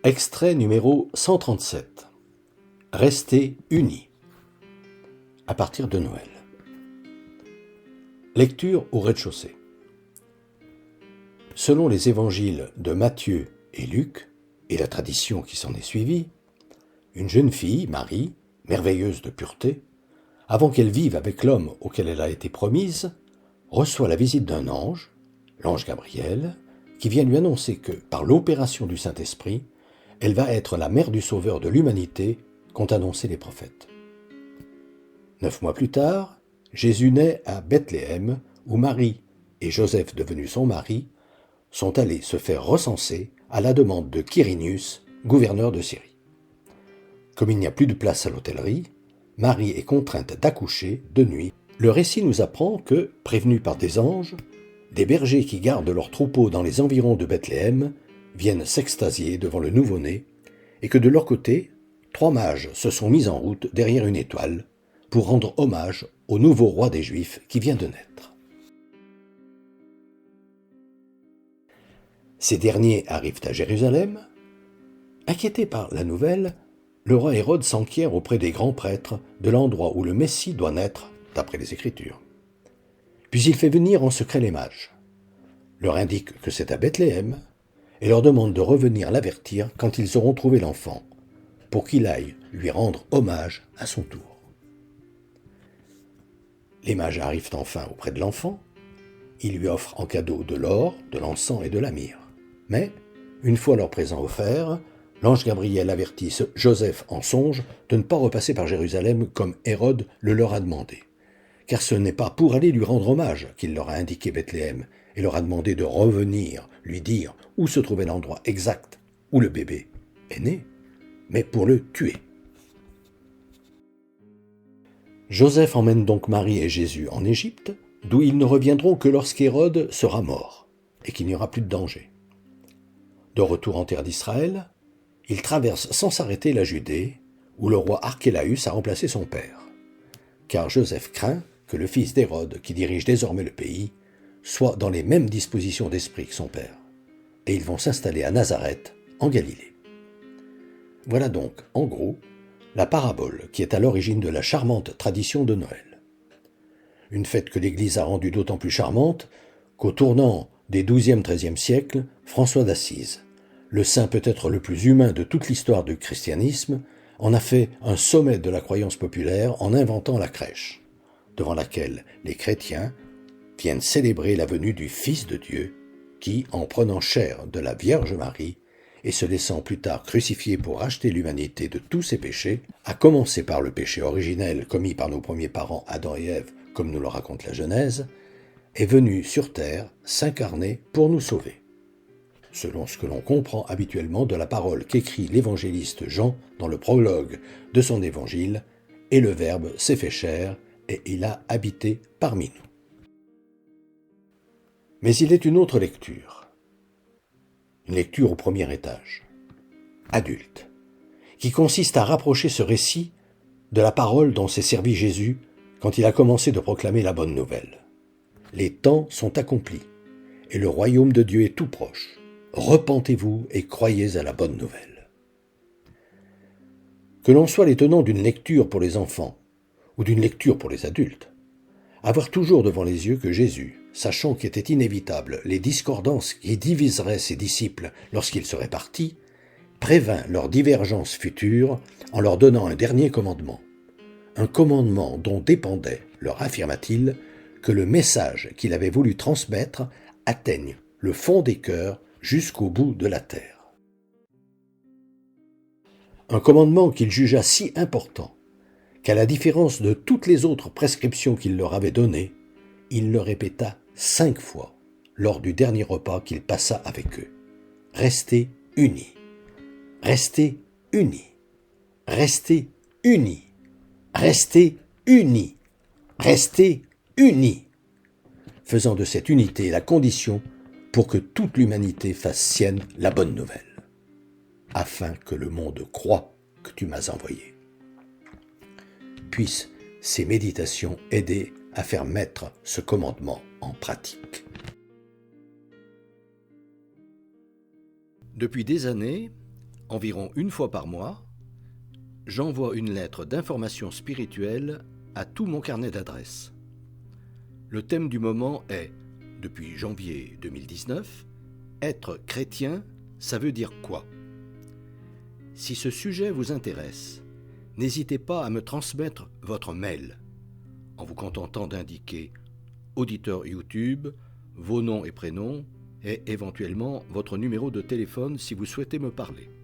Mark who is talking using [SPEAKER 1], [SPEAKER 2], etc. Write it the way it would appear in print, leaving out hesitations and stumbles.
[SPEAKER 1] Extrait numéro 137. Restez unis. À partir de Noël. Lecture au rez-de-chaussée. Selon les évangiles de Matthieu et Luc, et la tradition qui s'en est suivie, une jeune fille, Marie, merveilleuse de pureté, avant qu'elle vive avec l'homme auquel elle a été promise, reçoit la visite d'un ange, l'ange Gabriel, qui vient lui annoncer que, par l'opération du Saint-Esprit, elle va être la mère du Sauveur de l'humanité qu'ont annoncé les prophètes. 9 mois plus tard, Jésus naît à Bethléem, où Marie et Joseph, devenu son mari, sont allés se faire recenser à la demande de Quirinius, gouverneur de Syrie. Comme il n'y a plus de place à l'hôtellerie, Marie est contrainte d'accoucher de nuit. Le récit nous apprend que, prévenus par des anges, des bergers qui gardent leurs troupeaux dans les environs de Bethléem viennent s'extasier devant le nouveau-né et que de leur côté, 3 mages se sont mis en route derrière une étoile pour rendre hommage au nouveau roi des Juifs qui vient de naître. Ces derniers arrivent à Jérusalem. Inquiété par la nouvelle, le roi Hérode s'enquiert auprès des grands prêtres de l'endroit où le Messie doit naître, d'après les Écritures. Puis il fait venir en secret les mages, leur indique que c'est à Bethléem, et leur demande de revenir l'avertir quand ils auront trouvé l'enfant, pour qu'il aille lui rendre hommage à son tour. Les mages arrivent enfin auprès de l'enfant. Ils lui offrent en cadeau de l'or, de l'encens et de la myrrhe. Mais, une fois leur présent offert, l'ange Gabriel avertit Joseph en songe de ne pas repasser par Jérusalem comme Hérode le leur a demandé. Car ce n'est pas pour aller lui rendre hommage qu'il leur a indiqué Bethléem et leur a demandé de revenir lui dire où se trouvait l'endroit exact où le bébé est né, mais pour le tuer. Joseph emmène donc Marie et Jésus en Égypte, d'où ils ne reviendront que lorsqu'Hérode sera mort et qu'il n'y aura plus de danger. De retour en terre d'Israël, il traverse sans s'arrêter la Judée, où le roi Archélaüs a remplacé son père. Car Joseph craint que le fils d'Hérode, qui dirige désormais le pays, soit dans les mêmes dispositions d'esprit que son père. Et ils vont s'installer à Nazareth, en Galilée. Voilà donc, en gros, la parabole qui est à l'origine de la charmante tradition de Noël. Une fête que l'Église a rendue d'autant plus charmante qu'au tournant des XIIe, XIIIe siècles, François d'Assise, le saint peut-être le plus humain de toute l'histoire du christianisme, en a fait un sommet de la croyance populaire en inventant la crèche, devant laquelle les chrétiens viennent célébrer la venue du Fils de Dieu, qui, en prenant chair de la Vierge Marie et se laissant plus tard crucifier pour racheter l'humanité de tous ses péchés, à commencer par le péché originel commis par nos premiers parents Adam et Ève, comme nous le raconte la Genèse, est venu sur terre s'incarner pour nous sauver. Selon ce que l'on comprend habituellement de la parole qu'écrit l'évangéliste Jean dans le prologue de son évangile, « Et le Verbe s'est fait chair, et il a habité parmi nous ». Mais il est une autre lecture, une lecture au premier étage, adulte, qui consiste à rapprocher ce récit de la parole dont s'est servi Jésus quand il a commencé de proclamer la bonne nouvelle. Les temps sont accomplis, et le royaume de Dieu est tout proche. Repentez-vous et croyez à la bonne nouvelle. Que l'on soit les tenants d'une lecture pour les enfants ou d'une lecture pour les adultes, avoir toujours devant les yeux que Jésus, sachant qu'étaient inévitables les discordances qui diviseraient ses disciples lorsqu'il serait parti, prévint leurs divergences futures en leur donnant un dernier commandement. Un commandement dont dépendait, leur affirma-t-il, que le message qu'il avait voulu transmettre atteigne le fond des cœurs jusqu'au bout de la terre. Un commandement qu'il jugea si important qu'à la différence de toutes les autres prescriptions qu'il leur avait données, il le répéta 5 fois lors du dernier repas qu'il passa avec eux. Restez unis. Restez unis. Restez unis. Restez unis. Restez unis. Faisant de cette unité la condition pour que toute l'humanité fasse sienne la bonne nouvelle, afin que le monde croie que tu m'as envoyé. Puissent ces méditations aider à faire mettre ce commandement en pratique.
[SPEAKER 2] Depuis des années,
[SPEAKER 1] Environ une fois par mois, j'envoie une lettre d'information spirituelle à tout mon carnet d'adresses. Le thème du moment est, depuis janvier 2019, être chrétien, ça veut dire quoi? Si ce sujet vous intéresse, n'hésitez pas à me transmettre votre mail en vous contentant d'indiquer auditeur YouTube, vos noms et prénoms et éventuellement votre numéro de téléphone si vous souhaitez me parler.